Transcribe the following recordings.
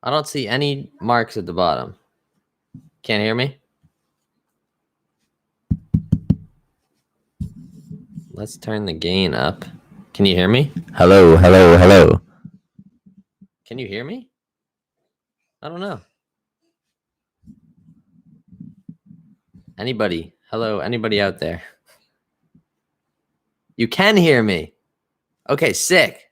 I don't see any marks at the bottom. Can't hear me? Let's turn the gain up. Can you hear me? Hello, hello, hello. Can you hear me? I don't know. Anybody? Hello, anybody out there? You can hear me. Okay, sick.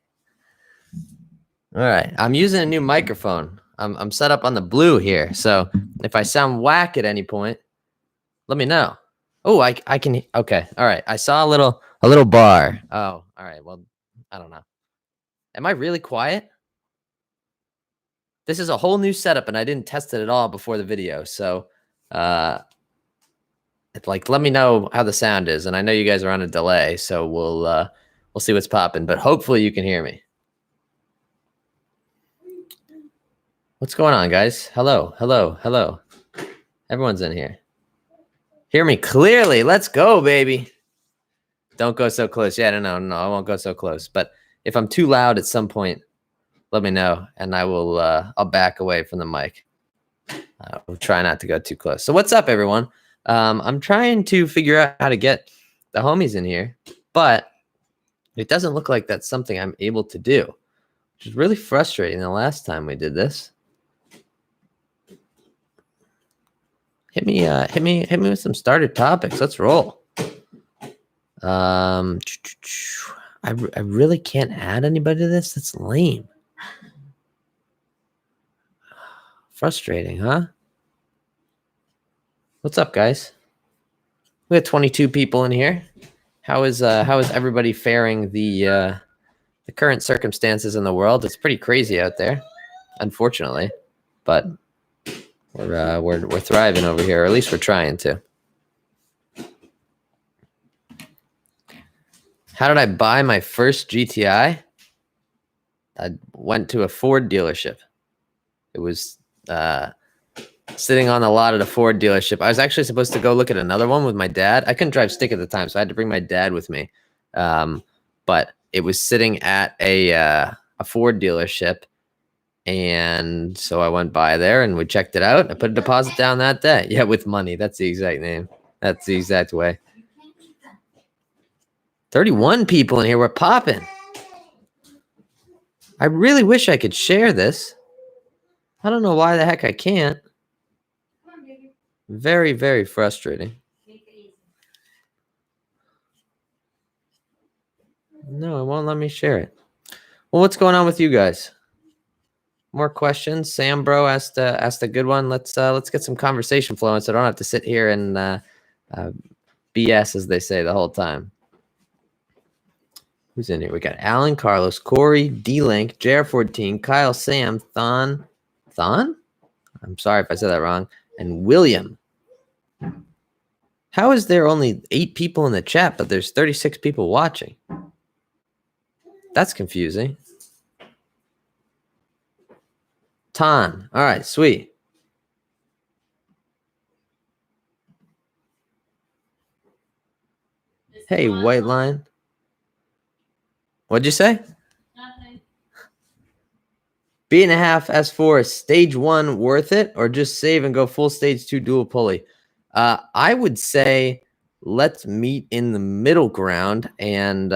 All right, I'm using a new microphone. I'm set up on the blue here, so if I sound whack at any point, let me know. Oh, I can. Okay, all right. I saw a little bar. Oh, all right. Well, I don't know. Am I really quiet? This is a whole new setup, and I didn't test it at all before the video. So, let me know how the sound is. And I know you guys are on a delay, so we'll see what's popping. But hopefully, you can hear me. What's going on, guys? Hello, hello, hello. Everyone's in here. Hear me clearly. Let's go, baby. Don't go so close. Yeah, no, I won't go so close. But if I'm too loud at some point, let me know, and I will. I'll back away from the mic. We'll try not to go too close. So what's up, everyone? I'm trying to figure out how to get the homies in here, but it doesn't look like that's something I'm able to do, which is really frustrating. The last time we did this, hit me with some starter topics. Let's roll. I really can't add anybody to this. That's lame. Frustrating, huh? What's up, guys? We got 22 people in here. How is everybody faring the current circumstances in the world? It's pretty crazy out there, unfortunately, but we're thriving over here, or at least we're trying to. How did I buy my first GTI? I went to a Ford dealership. It was sitting on the lot at a Ford dealership. I was actually supposed to go look at another one with my dad. I couldn't drive stick at the time, so I had to bring my dad with me. But it was sitting at a Ford dealership, and so I went by there and we checked it out. I put a deposit down that day. Yeah, with money. That's the exact name. That's the exact way. 31 people in here. We're popping. I really wish I could share this. I don't know why the heck I can't. Very, very frustrating. No, it won't let me share it. Well, what's going on with you guys? More questions? Sam Bro asked a good one. Let's get some conversation flowing, so I don't have to sit here and BS, as they say, the whole time. Who's in here? We got Alan, Carlos, Corey, D-Link, JR14, Kyle, Sam, Thon? I'm sorry if I said that wrong. And William. How is there only 8 people in the chat, but there's 36 people watching? That's confusing. Ton. All right, sweet. Hey, White Line. What'd you say? Nothing. B.5 S4 stage 1 worth it, or just save and go full stage 2 dual pulley? I would say let's meet in the middle ground and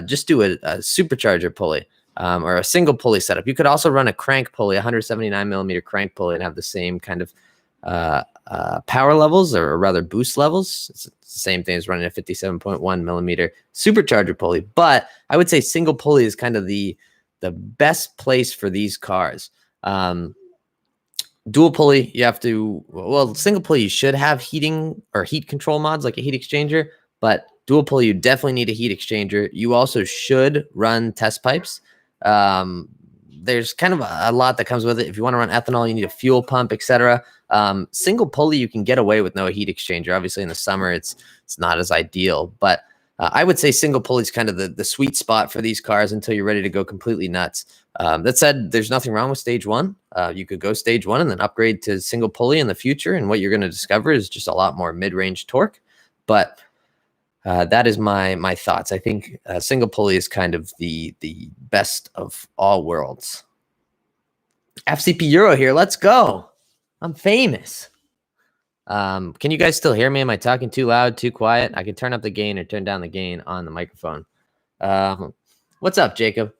just do a supercharger pulley or a single pulley setup. You could also run a crank pulley, 179 millimeter crank pulley, and have the same kind of power levels, or rather boost levels. It's the same thing as running a 57.1 millimeter supercharger pulley. But I would say single pulley is kind of the best place for these cars. Dual pulley, you have to, well, single pulley, you should have heating or heat control mods like a heat exchanger, but dual pulley, you definitely need a heat exchanger. You also should run test pipes. There's kind of a lot that comes with it. If you want to run ethanol, you need a fuel pump, etc. Single pulley, you can get away with no heat exchanger. Obviously, in the summer, it's not as ideal, but I would say single pulley is kind of the sweet spot for these cars until you're ready to go completely nuts. That said, there's nothing wrong with stage 1. You could go stage 1 and then upgrade to single pulley in the future, and what you're going to discover is just a lot more mid-range torque. But that is my thoughts. I think single pulley is kind of the best of all worlds. FCP Euro here. Let's go. I'm famous. Can you guys still hear me? Am I talking too loud, too quiet? I can turn up the gain or turn down the gain on the microphone. What's up, Jacob?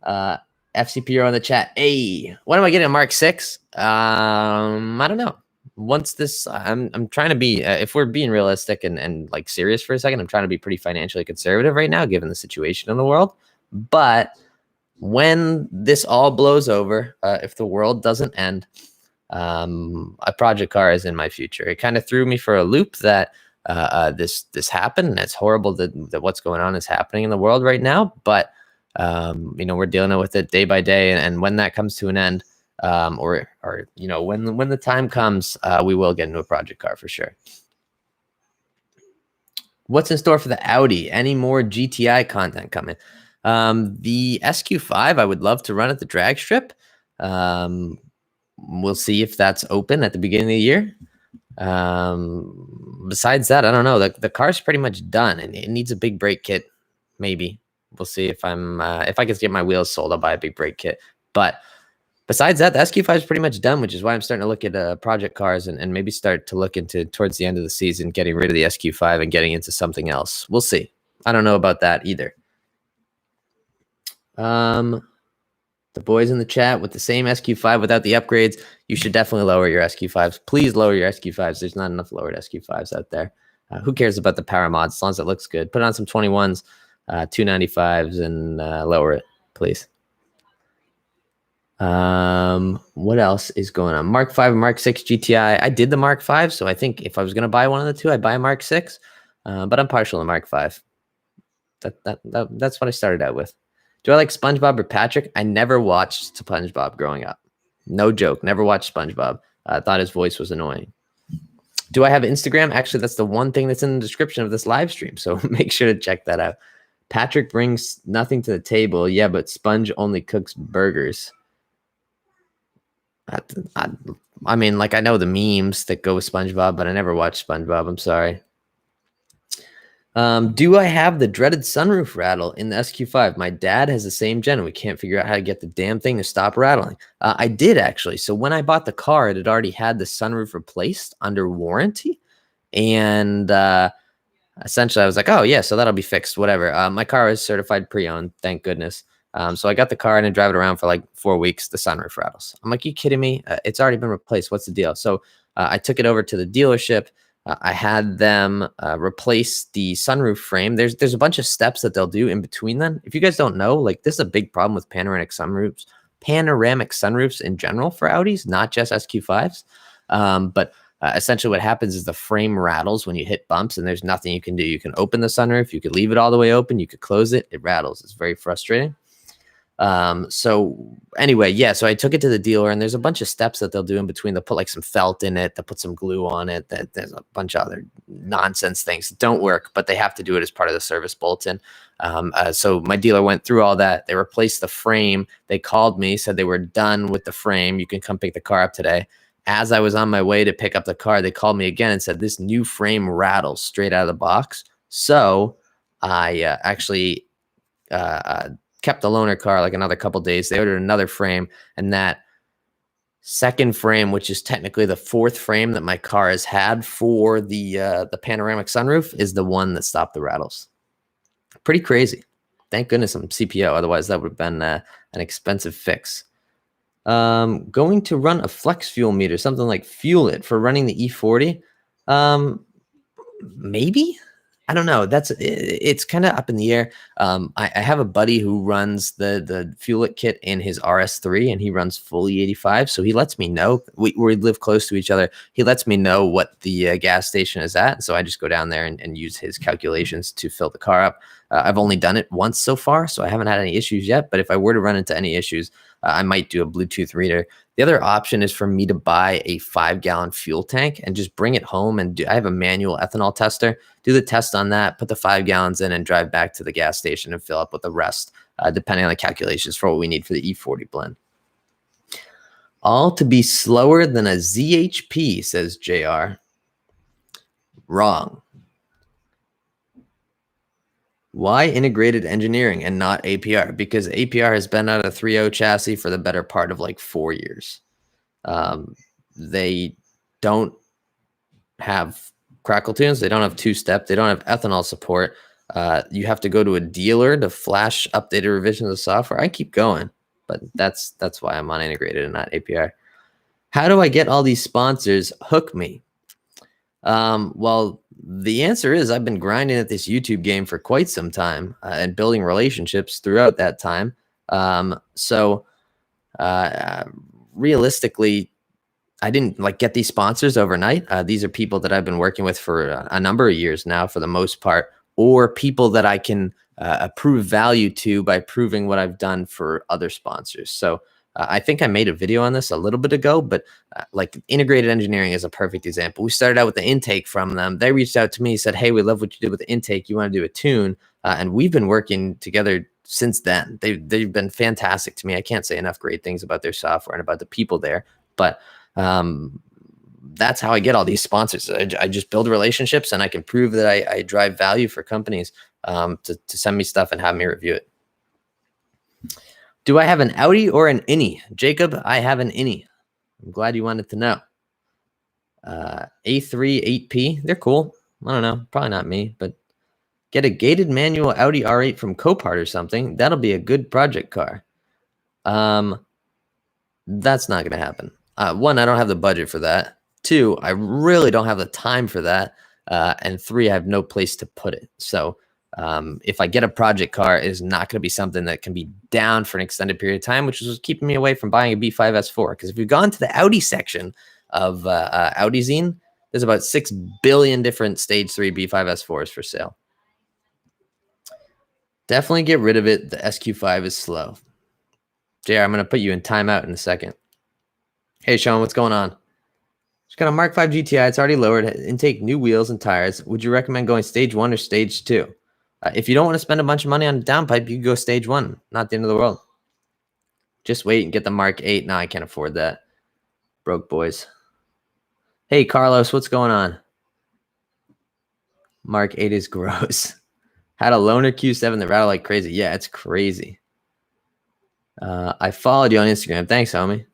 FCP Euro in the chat. Hey, when am I getting a Mark 6? I don't know. Once this, I'm trying to be, if we're being realistic and like serious for a second, I'm trying to be pretty financially conservative right now, given the situation in the world. But when this all blows over, if the world doesn't end, a project car is in my future. It kind of threw me for a loop that this happened. And it's horrible that what's going on is happening in the world right now. But we're dealing with it day by day, and when that comes to an end, or when the time comes, we will get into a project car for sure. What's in store for the Audi? Any more GTI content coming? The SQ5, I would love to run at the drag strip. We'll see if that's open at the beginning of the year. Besides that, I don't know. The car's pretty much done, and it needs a big brake kit. Maybe we'll see if if I can get my wheels sold, I'll buy a big brake kit. But besides that, the SQ5 is pretty much done, which is why I'm starting to look at project cars and maybe start to look into towards the end of the season, getting rid of the SQ5 and getting into something else. We'll see. I don't know about that either. The boys in the chat with the same SQ5 without the upgrades, you should definitely lower your SQ5s. Please lower your SQ5s. There's not enough lowered SQ5s out there. Who cares about the power mods as long as it looks good? Put on some 21s, 295s, and lower it, please. What else is going on? Mark 5 and Mark 6 GTI. I did the Mark 5, so I think if I was going to buy one of the two, I'd buy a Mark 6. But I'm partial to Mark 5. That's what I started out with. Do I like SpongeBob or Patrick? I never watched SpongeBob growing up. No joke. Never watched SpongeBob. I thought his voice was annoying. Do I have Instagram? Actually, that's the one thing that's in the description of this live stream. So make sure to check that out. Patrick brings nothing to the table. Yeah, but Sponge only cooks burgers. I mean, like, I know the memes that go with SpongeBob, but I never watched SpongeBob. I'm sorry. Do I have the dreaded sunroof rattle in the SQ5? My dad has the same gen, and we can't figure out how to get the damn thing to stop rattling. I did, actually. So when I bought the car, it had already had the sunroof replaced under warranty. And essentially, I was like, oh, yeah, so that'll be fixed, whatever. My car is certified pre-owned, thank goodness. So I got the car and I drive it around for like 4 weeks. The sunroof rattles. I'm like, you kidding me? It's already been replaced. What's the deal? So I took it over to the dealership. I had them replace the sunroof frame. There's a bunch of steps that they'll do in between them. If you guys don't know, like, this is a big problem with panoramic sunroofs in general for Audis, not just SQ5s. But essentially what happens is the frame rattles when you hit bumps, and there's nothing you can do. You can open the sunroof, you could leave it all the way open, you could close it. It rattles. It's very frustrating. So anyway, yeah, so I took it to the dealer, and there's a bunch of steps that they'll do in between. They'll put like some felt in it, they'll put some glue on it, there's a bunch of other nonsense things that don't work, but they have to do it as part of the service bulletin. So my dealer went through all that. They replaced the frame. They called me, said they were done with the frame. You can come pick the car up today. As I was on my way to pick up the car, they called me again and said, this new frame rattles straight out of the box. So I actually kept the loaner car like another couple days. They ordered another frame, and that second frame, which is technically the fourth frame that my car has had for the panoramic sunroof, is the one that stopped the rattles. Pretty crazy. Thank goodness I'm CPO. Otherwise, that would have been an expensive fix. Going to run a flex fuel meter, something like Fuel It for running the E40. Maybe. I don't know. It's kind of up in the air. I have a buddy who runs the Fuel It kit in his RS3, and he runs fully 85. So he lets me know. We live close to each other. He lets me know what the gas station is at. So I just go down there and use his calculations to fill the car up. I've only done it once so far, so I haven't had any issues yet. But if I were to run into any issues, I might do a Bluetooth reader. The other option is for me to buy a 5-gallon fuel tank and just bring it home and I have a manual ethanol tester. Do the test on that, put the 5 gallons in, and drive back to the gas station and fill up with the rest, depending on the calculations for what we need for the E40 blend. All to be slower than a ZHP, says JR. Wrong. Why integrated engineering and not APR? Because APR has been out of 3.0 chassis for the better part of like 4 years. They don't have crackle tunes. They don't have two-step. They don't have ethanol support. You have to go to a dealer to flash updated revisions of software. I keep going, but that's why I'm on integrated and not APR. How do I get all these sponsors? Hook me. Well, the answer is I've been grinding at this YouTube game for quite some time and building relationships throughout that time. So realistically, I didn't like get these sponsors overnight. These are people that I've been working with for a number of years now, for the most part, or people that I can prove value to by proving what I've done for other sponsors. So I think I made a video on this a little bit ago, but like integrated engineering is a perfect example. We started out with the intake from them. They reached out to me, said, "Hey, we love what you did with the intake. You want to do a tune?" And we've been working together since then. They've been fantastic to me. I can't say enough great things about their software and about the people there, but that's how I get all these sponsors. I just build relationships, and I can prove that I drive value for companies to send me stuff and have me review it. Do I have an Audi or an Innie? Jacob, I have an Innie. I'm glad you wanted to know. A3 8P, they're cool. I don't know, probably not me, but get a gated manual Audi R8 from Copart or something. That'll be a good project car. That's not going to happen. One, I don't have the budget for that. Two, I really don't have the time for that. And three, I have no place to put it. So if I get a project car, it is not going to be something that can be down for an extended period of time, which is keeping me away from buying a B5 S4. Because if you've gone to the Audi section of Audi Zine, there's about 6 billion different stage 3 B5 S4s for sale. Definitely get rid of it. The SQ5 is slow. JR, I'm going to put you in timeout in a second. Hey, Sean, what's going on? Just got a Mark 5 GTI. It's already lowered. Intake, new wheels and tires. Would you recommend going stage 1 or stage 2? If you don't want to spend a bunch of money on a downpipe, you can go stage 1. Not the end of the world. Just wait and get the Mark 8. No, I can't afford that. Broke boys. Hey, Carlos, what's going on? Mark 8 is gross. Had a loaner Q7 that rattled like crazy. Yeah, it's crazy. I followed you on Instagram. Thanks, homie.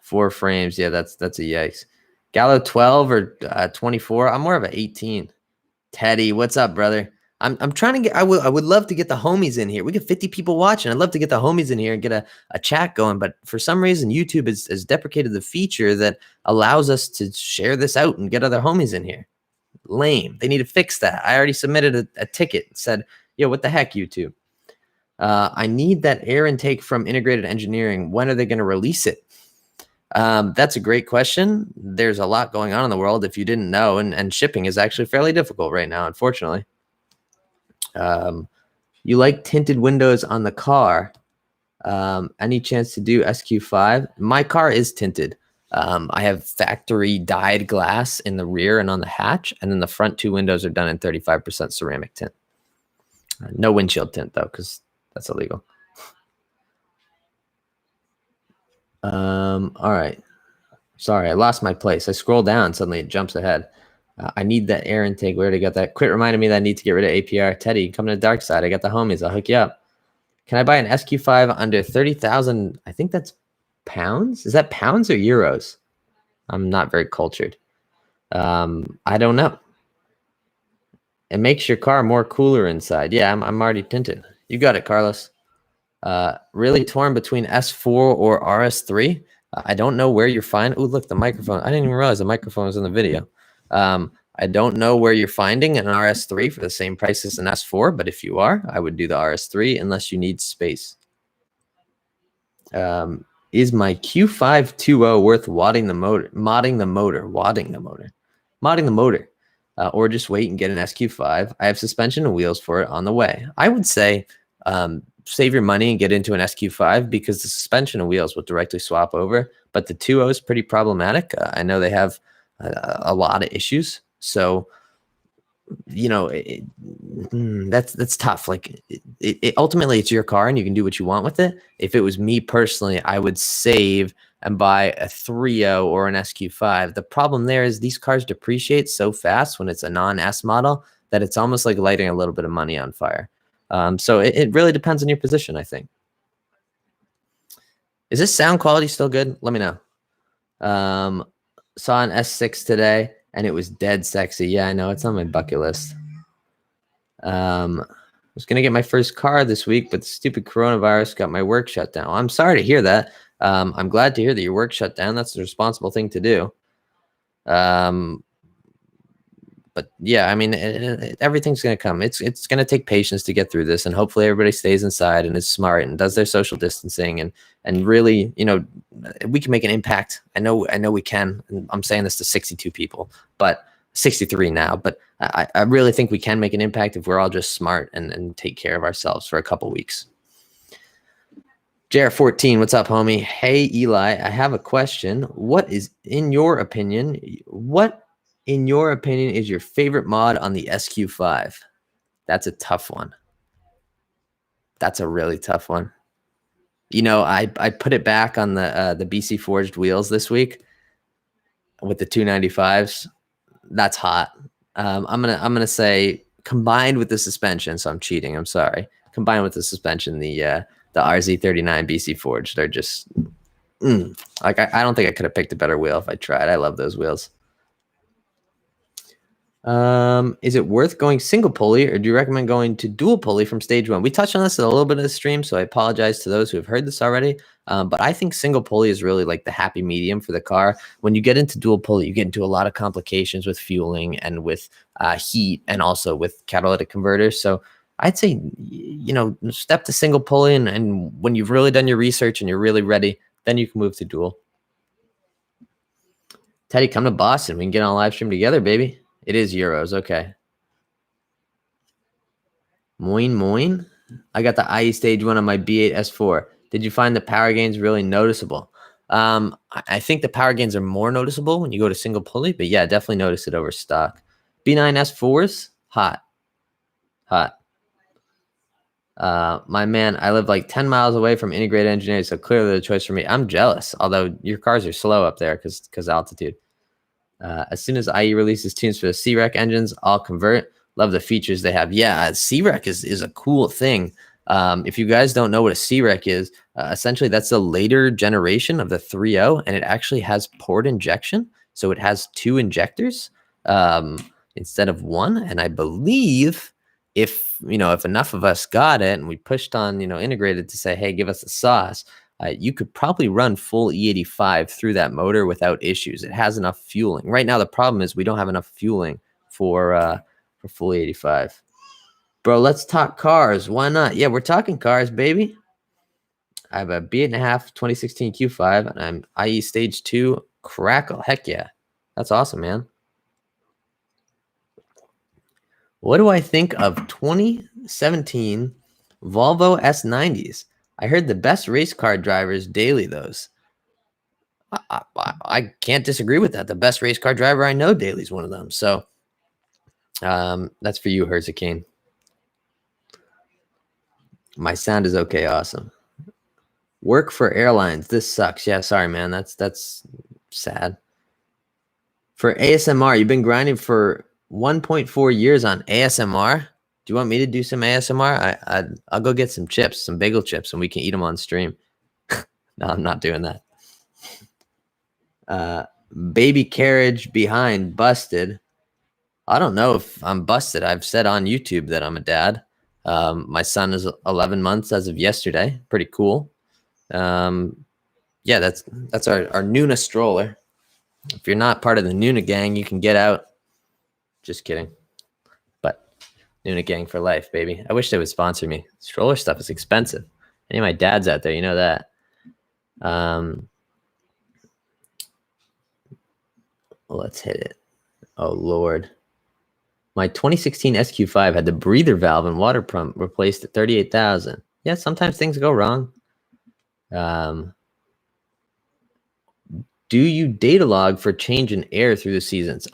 4 frames. Yeah, that's a yikes. Gallo 12 or 24. I'm more of an 18. Teddy, what's up, brother? I'm trying to get. I would love to get the homies in here. We get 50 people watching. I'd love to get the homies in here and get a chat going. But for some reason, YouTube has deprecated the feature that allows us to share this out and get other homies in here. Lame. They need to fix that. I already submitted a ticket. Said, yo, what the heck, YouTube? I need that air intake from integrated engineering. When are they going to release it? That's a great question. There's a lot going on in the world if you didn't know, and shipping is actually fairly difficult right now, unfortunately. You like tinted windows on the car. Any chance to do SQ5? My car is tinted. I have factory dyed glass in the rear and on the hatch, and then the front 2 windows are done in 35% ceramic tint. No windshield tint, though, because that's illegal. All right. Sorry, I lost my place. I scroll down, suddenly it jumps ahead. I need that air intake. Where to get that? Quit reminding me that I need to get rid of APR. Teddy, come to the dark side. I got the homies. I'll hook you up. Can I buy an SQ5 under 30,000? I think that's pounds. Is that pounds or euros? I'm not very cultured. I don't know. It makes your car more cooler inside. Yeah, I'm already tinted. You got it, Carlos. Really torn between S4 or RS3. I don't know where you're finding. Oh, look, the microphone. I didn't even realize the microphone was in the video. I don't know where you're finding an RS3 for the same price as an S4, but if you are, I would do the RS3 unless you need space. Is my Q520 worth wadding the motor, or just wait and get an SQ5? I have suspension and wheels for it on the way. I would say save your money and get into an SQ5 because the suspension and wheels will directly swap over, but the 2.0 is pretty problematic. I know they have a lot of issues. So, you know, that's tough. Like ultimately it's your car and you can do what you want with it. If it was me personally, I would save and buy a 3.0 or an SQ5. The problem there is these cars depreciate so fast when it's a non-S model that it's almost like lighting a little bit of money on fire. So it really depends on your position, I think. Is this sound quality still good? Let me know. Saw an S6 today, and it was dead sexy. Yeah, I know. It's on my bucket list. I was going to get my first car this week, but the stupid coronavirus got my work shut down. Well, I'm sorry to hear that. I'm glad to hear that your work shut down. That's the responsible thing to do. But yeah, I mean, everything's going to come. It's going to take patience to get through this, and hopefully everybody stays inside and is smart and does their social distancing and really, we can make an impact. I know we can. And I'm saying this to 62 people, but 63 now. But I really think we can make an impact if we're all just smart and take care of ourselves for a couple weeks. JR14, what's up, homie? Hey, Eli, I have a question. What is in your opinion is your favorite mod on the SQ5? That's a tough one. That's a really tough one. I put it back on the BC Forged wheels this week with the 295s. That's hot. I'm gonna say combined with the suspension. So I'm cheating. I'm sorry. Combined with the suspension, the RZ39 BC Forged are just like I don't think I could have picked a better wheel if I tried. I love those wheels. Is it worth going single pulley, or do you recommend going to dual pulley from stage 1? We touched on this in a little bit of the stream, so I apologize to those who have heard this already. But I think single pulley is really like the happy medium for the car. When you get into dual pulley, you get into a lot of complications with fueling and with heat, and also with catalytic converters. So I'd say, step to single pulley, and when you've really done your research and you're really ready, then you can move to dual. Teddy, come to Boston. We can get on a live stream together, baby. It is euros. Okay. Moin. I got the IE stage 1 on my B8 S4. Did you find the power gains really noticeable? I think the power gains are more noticeable when you go to single pulley, but yeah, definitely notice it over stock. B9 S4s, hot. My man, I live like 10 miles away from integrated engineering, so clearly the choice for me. I'm jealous, although your cars are slow up there because altitude. As soon as IE releases tunes for the C-Rec engines, I'll convert. Love the features they have. Yeah, C-Rec is a cool thing. If you guys don't know what a C-Rec is, essentially that's a later generation of the 3.0, and it actually has port injection. So it has 2 injectors instead of 1. And I believe if enough of us got it and we pushed on, integrated to say, hey, give us the sauce, you could probably run full E85 through that motor without issues. It has enough fueling. Right now, the problem is we don't have enough fueling for full E85. Bro, let's talk cars. Why not? Yeah, we're talking cars, baby. I have a B8.5 2016 Q5, and I'm IE Stage 2 Crackle. Heck yeah. That's awesome, man. What do I think of 2017 Volvo S90s? I heard the best race car drivers daily those. I can't disagree with that. The best race car driver I know daily is one of them. So that's for you, Herzakane. My sound is okay. Awesome. Work for airlines. This sucks. Yeah, sorry, man. That's sad. For ASMR, you've been grinding for 1.4 years on ASMR. Do you want me to do some ASMR? I'll go get some chips, some bagel chips, and we can eat them on stream. No, I'm not doing that. Baby carriage behind busted. I don't know if I'm busted. I've said on YouTube that I'm a dad. My son is 11 months as of yesterday. Pretty cool. Yeah, that's our Nuna stroller. If you're not part of the Nuna gang, you can get out. Just kidding. Nuna gang for life, baby. I wish they would sponsor me. Stroller stuff is expensive. Any of my dads out there, you know that. Let's hit it. Oh, Lord. My 2016 SQ5 had the breather valve and water pump replaced at $38,000. Yeah, sometimes things go wrong. Do you data log for change in air through the seasons?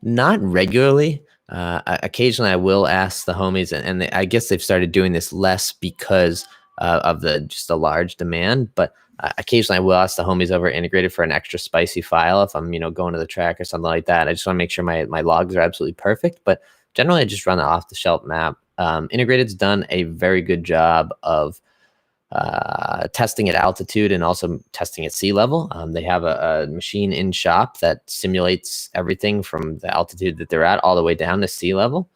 Not regularly. Occasionally I will ask the homies, and I guess they've started doing this less because of just a large demand, but occasionally I will ask the homies over at Integrated for an extra spicy file if I'm going to the track or something like that. I just want to make sure my logs are absolutely perfect, but generally I just run an off-the-shelf map. Integrated's done a very good job of testing at altitude and also testing at sea level. They have a machine in shop that simulates everything from the altitude that they're at all the way down to sea level.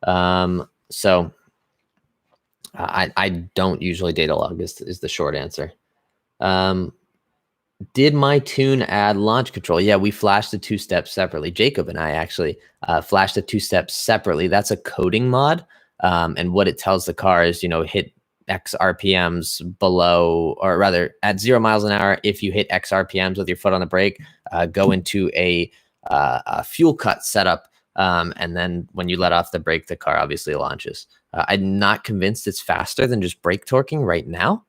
So I don't usually data log is the short answer. Did my tune add launch control? Yeah, we flashed the 2 steps separately. Jacob and I actually flashed the 2 steps separately. That's a coding mod. And what it tells the car is, hit X RPMs below, or rather at 0 miles an hour. If you hit X RPMs with your foot on the brake, go into a fuel cut setup. And then when you let off the brake, the car obviously launches. I'm not convinced it's faster than just brake torquing right now,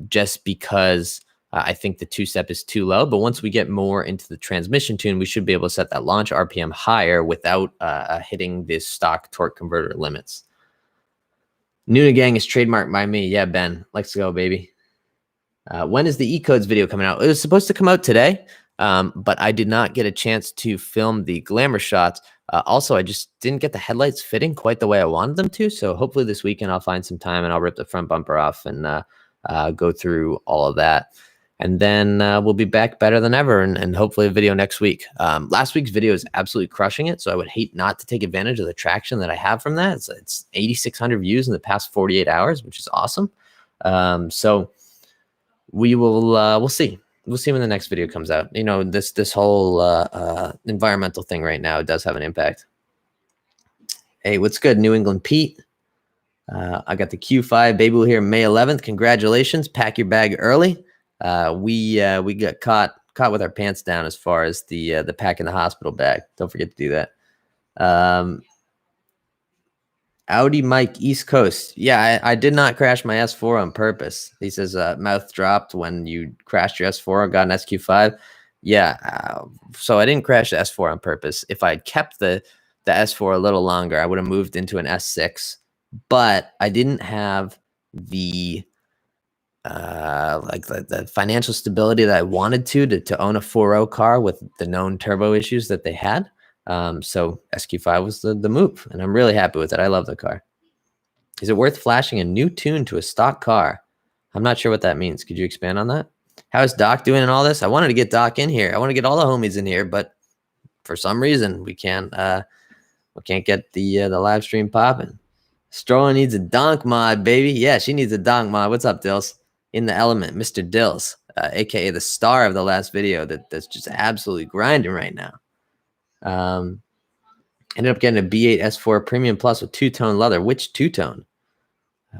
just because I think the 2-step is too low. But once we get more into the transmission tune, we should be able to set that launch RPM higher without hitting the stock torque converter limits. Nuna Gang is trademarked by me. Yeah, Ben. Let's go, baby. When is the E-Codes video coming out? It was supposed to come out today, but I did not get a chance to film the glamour shots. Also, I just didn't get the headlights fitting quite the way I wanted them to. So hopefully this weekend I'll find some time and I'll rip the front bumper off and go through all of that. And then we'll be back better than ever, and hopefully a video next week. Last week's video is absolutely crushing it, so I would hate not to take advantage of the traction that I have from that. It's 8,600 views in the past 48 hours, which is awesome. So we will we'll see. We'll see when the next video comes out. This whole environmental thing right now does have an impact. Hey, what's good, New England Pete? I got the Q5 baby wheel here May 11th. Congratulations. Pack your bag early. We got caught with our pants down as far as the pack in the hospital bag. Don't forget to do that. Audi Mike East Coast. Yeah, I did not crash my S4 on purpose. He says mouth dropped when you crashed your S4 and got an SQ5. Yeah, so I didn't crash the S4 on purpose. If I had kept the S4 a little longer, I would have moved into an S6. But I didn't have the the financial stability that I wanted to own a 4.0 car with the known turbo issues that they had. So SQ5 was the move, and I'm really happy with it. I love the car. Is it worth flashing a new tune to a stock car? I'm not sure what that means. Could you expand on that? How is Doc doing in all this? I wanted to get Doc in here. I want to get all the homies in here, but for some reason we can't get the live stream popping. Stroller needs a donk mod, baby. Yeah, she needs a donk mod. What's up, Dills? In the element, Mr. Dills, aka the star of the last video that's just absolutely grinding right now. Ended up getting a B8 S4 Premium Plus with 2-tone leather. Which 2-tone?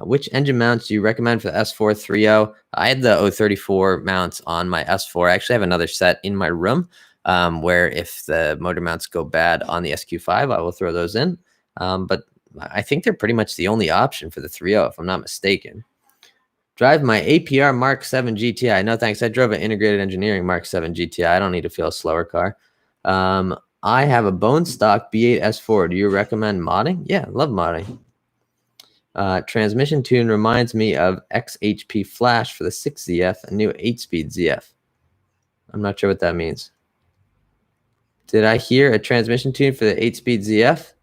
Which engine mounts do you recommend for the S4 3.0? I had the 034 mounts on my S4. I actually have another set in my room where if the motor mounts go bad on the SQ5, I will throw those in. But I think they're pretty much the only option for the 3.0, if I'm not mistaken. Drive my APR Mark 7 GTI. No, thanks. I drove an integrated engineering Mark 7 GTI. I don't need to feel a slower car. I have a bone stock B8 S4. Do you recommend modding? Yeah, I love modding. Transmission tune reminds me of XHP Flash for the 6ZF, a new 8-speed ZF. I'm not sure what that means. Did I hear a transmission tune for the 8-speed ZF?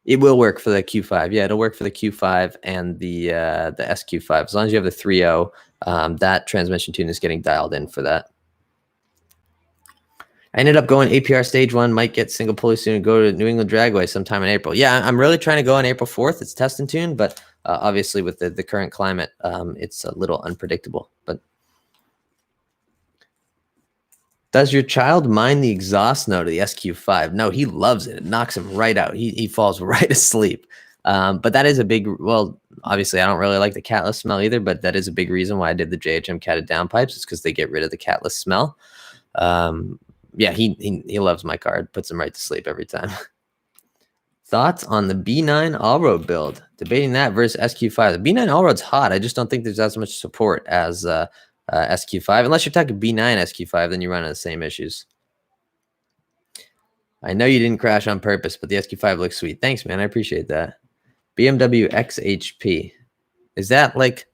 It will work for the Q5. Yeah, it'll work for the Q5 and the SQ5. As long as you have the 3.0, that transmission tune is getting dialed in for that. I ended up going APR Stage 1. Might get single pulley soon and go to New England Dragway sometime in April. Yeah, I'm really trying to go on April 4th. It's test and tune, but obviously with the current climate, it's a little unpredictable. But does your child mind the exhaust note of the SQ5? No, he loves it. It knocks him right out. He falls right asleep. But that is a big, well, obviously I don't really like the catless smell either, but that is a big reason why I did the JHM catted downpipes. It's because they get rid of the catless smell. Yeah, he loves my car. It puts him right to sleep every time. Thoughts on the B9 all-road build? Debating that versus SQ5. The B9 all-road's hot. I just don't think there's as much support as SQ5. Unless you're talking B9 SQ5, then you run into the same issues. I know you didn't crash on purpose, but the SQ5 looks sweet. Thanks, man. I appreciate that. BMW XHP. Is that like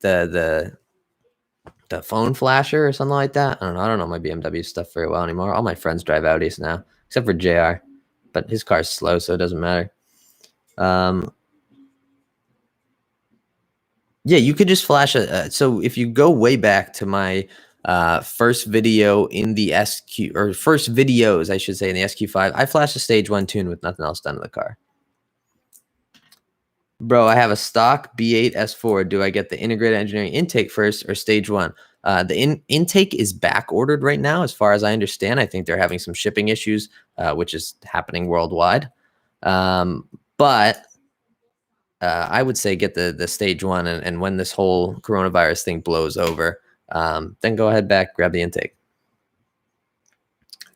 the phone flasher or something like that? I don't know my BMW stuff very well anymore. All my friends drive Audis now, except for JR. but his car's slow, so it doesn't matter. Yeah, you could just flash a. So if you go way back to my first video in the SQ, or first videos, I should say, in the SQ5, I flashed a stage 1 tune with nothing else done to the car. Bro, I have a stock B8 S4. Do I get the integrated engineering intake first or stage 1? The intake is back ordered right now, as far as I understand. I think they're having some shipping issues, which is happening worldwide. But I would say get the stage 1, and when this whole coronavirus thing blows over, then go ahead back, grab the intake.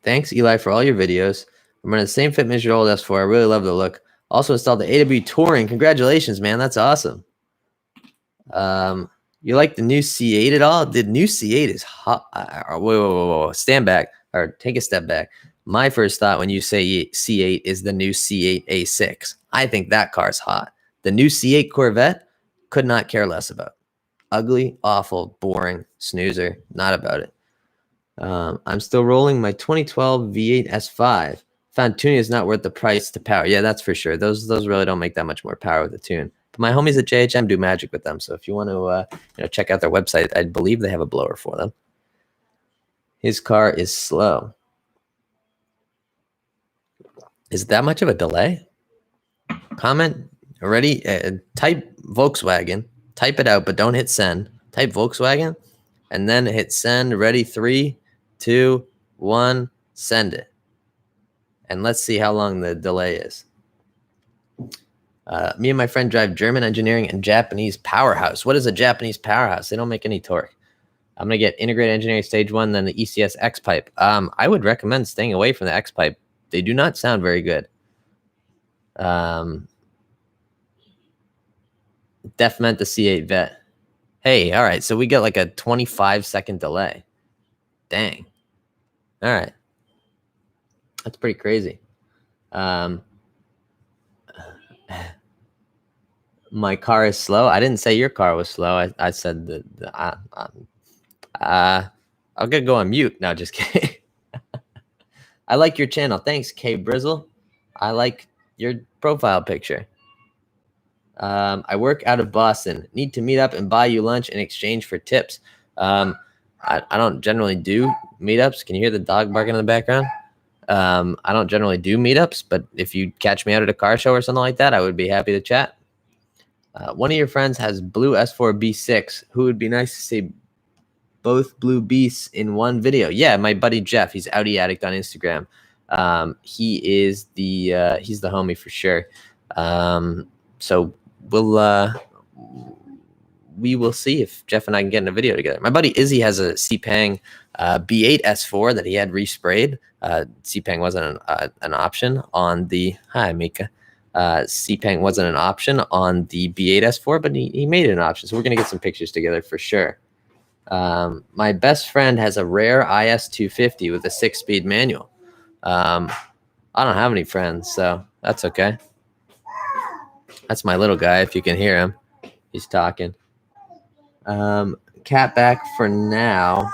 Thanks, Eli, for all your videos. I'm running the same fit as your old S4. I really love the look. Also installed the AW Touring. Congratulations, man. That's awesome. You like the new C8 at all? The new C8 is hot. Whoa. Stand back, or take a step back. My first thought when you say C8 is the new C8 A6. I think that car's hot. The new C8 Corvette, could not care less about. Ugly, awful, boring, snoozer. Not about it. I'm still rolling my 2012 V8 S5. Found tuning is not worth the price to power. Yeah, that's for sure. Those really don't make that much more power with the tune. But my homies at JHM do magic with them. So if you want to check out their website, I believe they have a blower for them. His car is slow. Is that much of a delay? Comment already. Type Volkswagen. Type it out, but don't hit send. Type Volkswagen, and then hit send. Ready? 3, 2, 1. Send it. And let's see how long the delay is. Me and my friend drive German engineering and Japanese powerhouse. What is a Japanese powerhouse? They don't make any torque. I'm going to get integrated engineering stage 1, then the ECS X-Pipe. I would recommend staying away from the X-Pipe. They do not sound very good. Def meant the C8 vet. Hey, all right. So we get like a 25-second delay. Dang. All right. That's pretty crazy. My car is slow. I didn't say your car was slow. I said that. I'll go on mute. No, just kidding. I like your channel. Thanks, K Brizzle. I like your profile picture. I work out of Boston. Need to meet up and buy you lunch in exchange for tips. I don't generally do meetups. Can you hear the dog barking in the background? I don't generally do meetups, but if you catch me out at a car show or something like that, I would be happy to chat. One of your friends has blue S4 B6. Who would be nice to see both blue beasts in one video? Yeah, my buddy Jeff. He's Audi Addict on Instagram. He's the homie for sure. So we will see if Jeff and I can get in a video together. My buddy Izzy has a Xpeng B8 S4 that he had resprayed. Xpeng wasn't an option on the Mika. Xpeng wasn't an option on the B8 S4, but he made it an option. So we're gonna get some pictures together for sure. My best friend has a rare IS250 with a 6-speed manual. I don't have any friends, so that's okay. That's my little guy. If you can hear him, he's talking. Catback for now.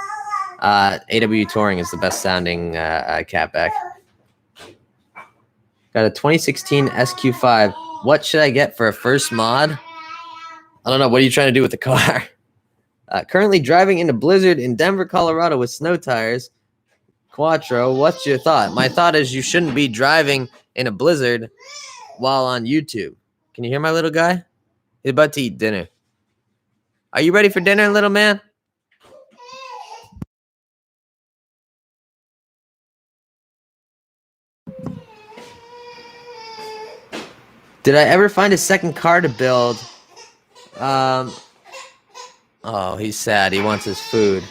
AW Touring is the best sounding catback. Got a 2016 SQ5. What should I get for a first mod? I don't know. What are you trying to do with the car? Currently driving in a blizzard in Denver, Colorado with snow tires. Quattro, what's your thought? My thought is you shouldn't be driving in a blizzard while on YouTube. Can you hear my little guy? He's about to eat dinner. Are you ready for dinner, little man? Did I ever find a second car to build? Oh, he's sad. He wants his food.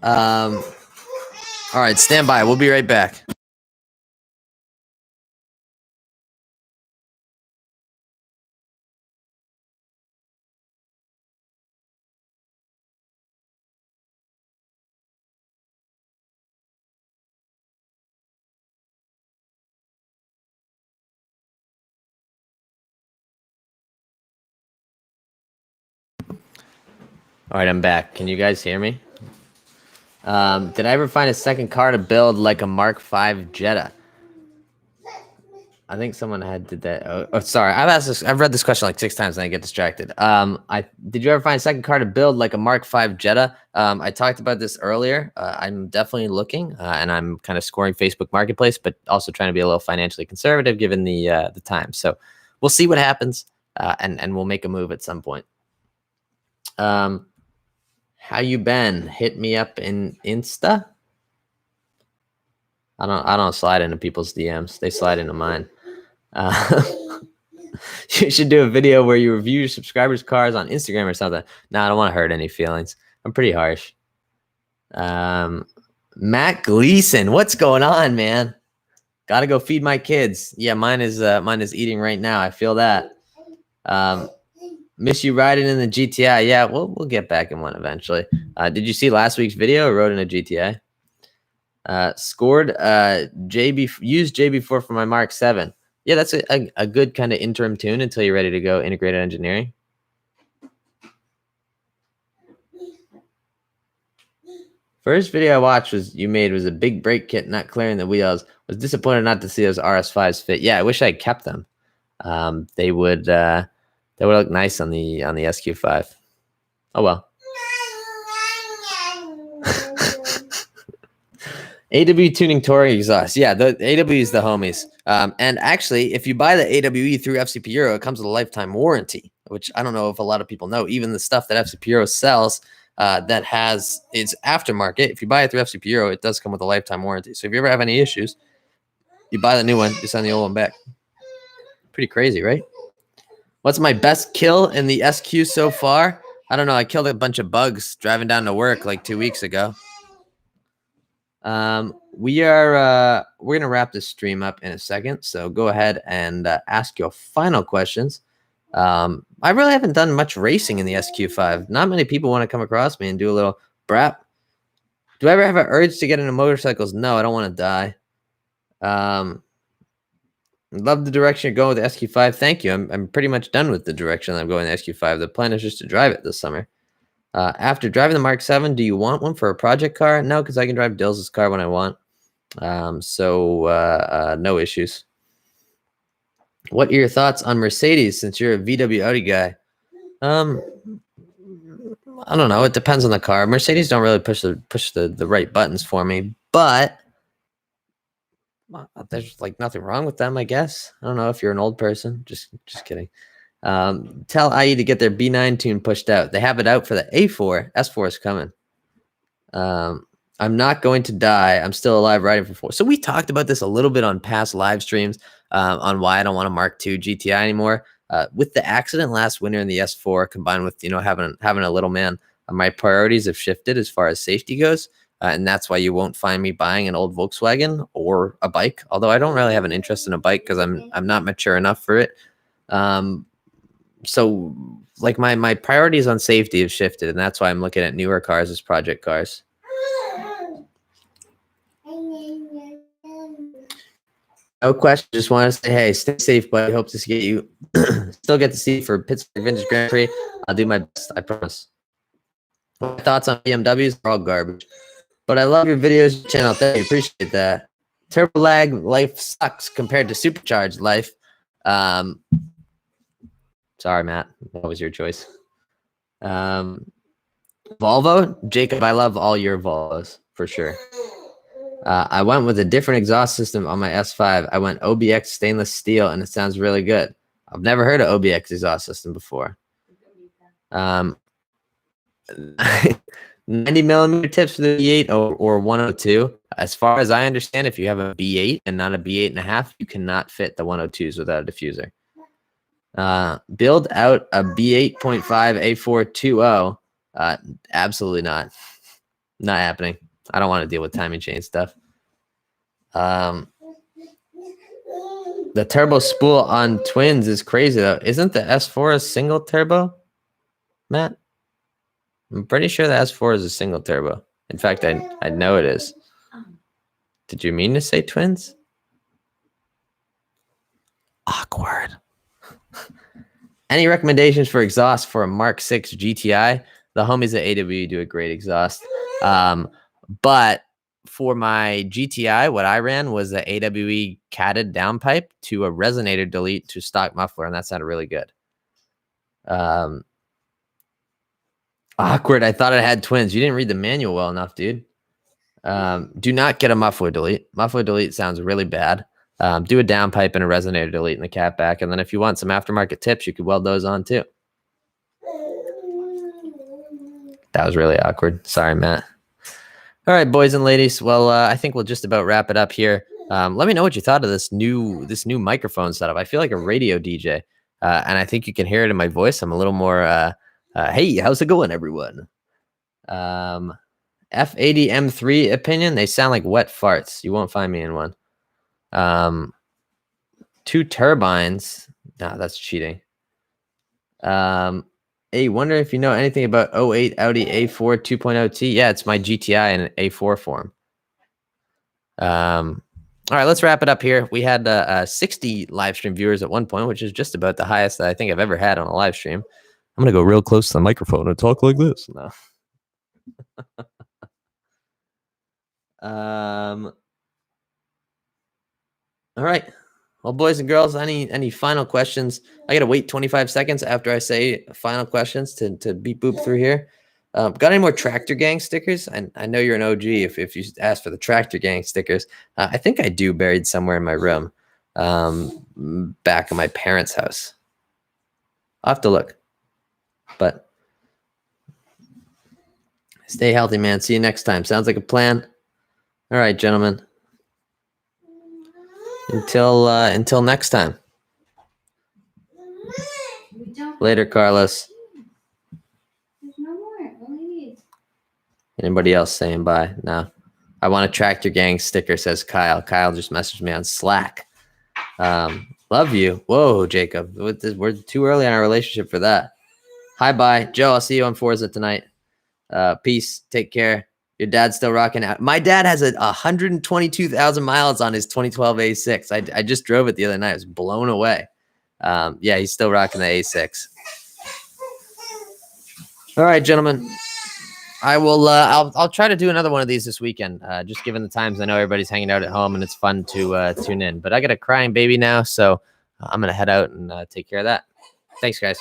All right, stand by. We'll be right back. All right, I'm back. Can you guys hear me? Did I ever find a second car to build like a Mark V Jetta? I think someone had did that. Sorry. I've read this question like 6 times and I get distracted. Did you ever find a second car to build like a Mark V Jetta? I talked about this earlier. I'm definitely looking, and I'm kind of scoring Facebook Marketplace, but also trying to be a little financially conservative given the time. So we'll see what happens, and we'll make a move at some point. How you been? Hit me up in Insta. I don't slide into people's DMs. They slide into mine. You should do a video where you review your subscribers' cars on Instagram or something. No, I don't want to hurt any feelings. I'm pretty harsh. Matt Gleason, what's going on, man? Gotta go feed my kids. Yeah, mine is eating right now. I feel that. Miss you riding in the GTI. Yeah, we'll get back in one eventually. Did you see last week's video? I rode in a GTI. Scored used JB4 for my Mark 7. Yeah, that's a good kind of interim tune until you're ready to go integrated engineering. First video I watched was a big brake kit not clearing the wheels. Was disappointed not to see those RS5s fit. Yeah, I wish I had kept them. They would look nice on the SQ5. Oh well. AW tuning touring exhaust. Yeah, the AW is the homies. And actually, if you buy the AWE through FCP Euro, it comes with a lifetime warranty, which I don't know if a lot of people know. Even the stuff that FCP Euro sells that has its aftermarket, if you buy it through FCP Euro, it does come with a lifetime warranty. So if you ever have any issues, you buy the new one, you send the old one back. Pretty crazy, right? What's my best kill in the SQ so far? I don't know. I killed a bunch of bugs driving down to work like 2 weeks ago. We're gonna wrap this stream up in a second, so go ahead and ask your final questions. I really haven't done much racing in the SQ5. Not many people want to come across me and do a little brap. Do I ever have an urge to get into motorcycles? No, I don't want to die. Love the direction you're going with the SQ5. Thank you. I'm pretty much done with the direction I'm going with the SQ5. The plan is just to drive it this summer. After driving the Mark 7, do you want one for a project car? No, because I can drive Dill's car when I want. No issues. What are your thoughts on Mercedes since you're a VW Audi guy? I don't know. It depends on the car. Mercedes don't really push the right buttons for me, but there's like nothing wrong with them, I guess. I don't know if you're an old person. Just kidding. Tell IE to get their B9 tune pushed out. They have it out for the A4. S4 is coming. I'm not going to die. I'm still alive riding for 4. So we talked about this a little bit on past live streams on why I don't want a Mark II GTI anymore. With the accident last winter in the S4 combined with, having a little man, my priorities have shifted as far as safety goes. And that's why you won't find me buying an old Volkswagen or a bike. Although I don't really have an interest in a bike because I'm not mature enough for it. So like my priorities on safety have shifted, and that's why I'm looking at newer cars as project cars. No question. Just want to say, hey, stay safe, buddy. Hope to get you still get to see for Pittsburgh Vintage Grand Prix. I'll do my best. I promise. My thoughts on BMWs are all garbage, but I love your videos, channel. Thank you. Appreciate that. Turbo lag life sucks compared to supercharged life. Sorry, Matt. What was your choice? Volvo? Jacob, I love all your Volvos, for sure. I went with a different exhaust system on my S5. I went OBX stainless steel, and it sounds really good. I've never heard of OBX exhaust system before. 90 millimeter tips for the B8 or 102. As far as I understand, if you have a B8 and not a B8.5, you cannot fit the 102s without a diffuser. Build out a B8.5 A420. Absolutely not. Not happening. I don't want to deal with timing chain stuff. The turbo spool on twins is crazy though. Isn't the S4 a single turbo, Matt? I'm pretty sure the S4 is a single turbo. In fact, I know it is. Did you mean to say twins? Awkward. Any recommendations for exhaust for a Mark 6 GTI? The homies at AW do a great exhaust. But for my GTI, what I ran was the AWE catted downpipe to a resonator delete to stock muffler, and that sounded really good. Awkward. I thought it had twins. You didn't read the manual well enough, dude. Do not get a muffler delete. Muffler delete sounds really bad. Do a downpipe and a resonator delete in the catback, and then if you want some aftermarket tips, you could weld those on too. That was really awkward. Sorry, Matt. All right, boys and ladies. Well, I think we'll just about wrap it up here. Let me know what you thought of this new microphone setup. I feel like a radio DJ, and I think you can hear it in my voice. I'm a little more. Hey, how's it going, everyone? F80M3 opinion. They sound like wet farts. You won't find me in one. 2 turbines. No, that's cheating. Hey, wonder if you know anything about 08 Audi A4 2.0T. Yeah, it's my GTI in an A4 form. All right, let's wrap it up here. We had 60 live stream viewers at one point, which is just about the highest that I think I've ever had on a live stream. I'm going to go real close to the microphone and talk like this. No. All right. Well, boys and girls, any final questions? I got to wait 25 seconds after I say final questions to beep boop through here. Got any more Tractor Gang stickers? I know you're an OG if you ask for the Tractor Gang stickers. I think I do, buried somewhere in my room, back in my parents' house. I'll have to look. But stay healthy, man. See you next time. Sounds like a plan. All right, gentlemen. Until next time. Later, Carlos. There's no more. Only these. Anybody else saying bye? No. I want a Tractor Gang sticker, says Kyle. Kyle just messaged me on Slack. Love you. Whoa, Jacob. We're too early in our relationship for that. Hi, bye. Joe, I'll see you on Forza tonight. Peace. Take care. Your dad's still rocking out. My dad has 122,000 miles on his 2012 A6. I just drove it the other night. I was blown away. Yeah, he's still rocking the A6. All right, gentlemen. I will. I'll try to do another one of these this weekend. Just given the times, I know everybody's hanging out at home and it's fun to tune in. But I got a crying baby now, so I'm gonna head out and take care of that. Thanks, guys.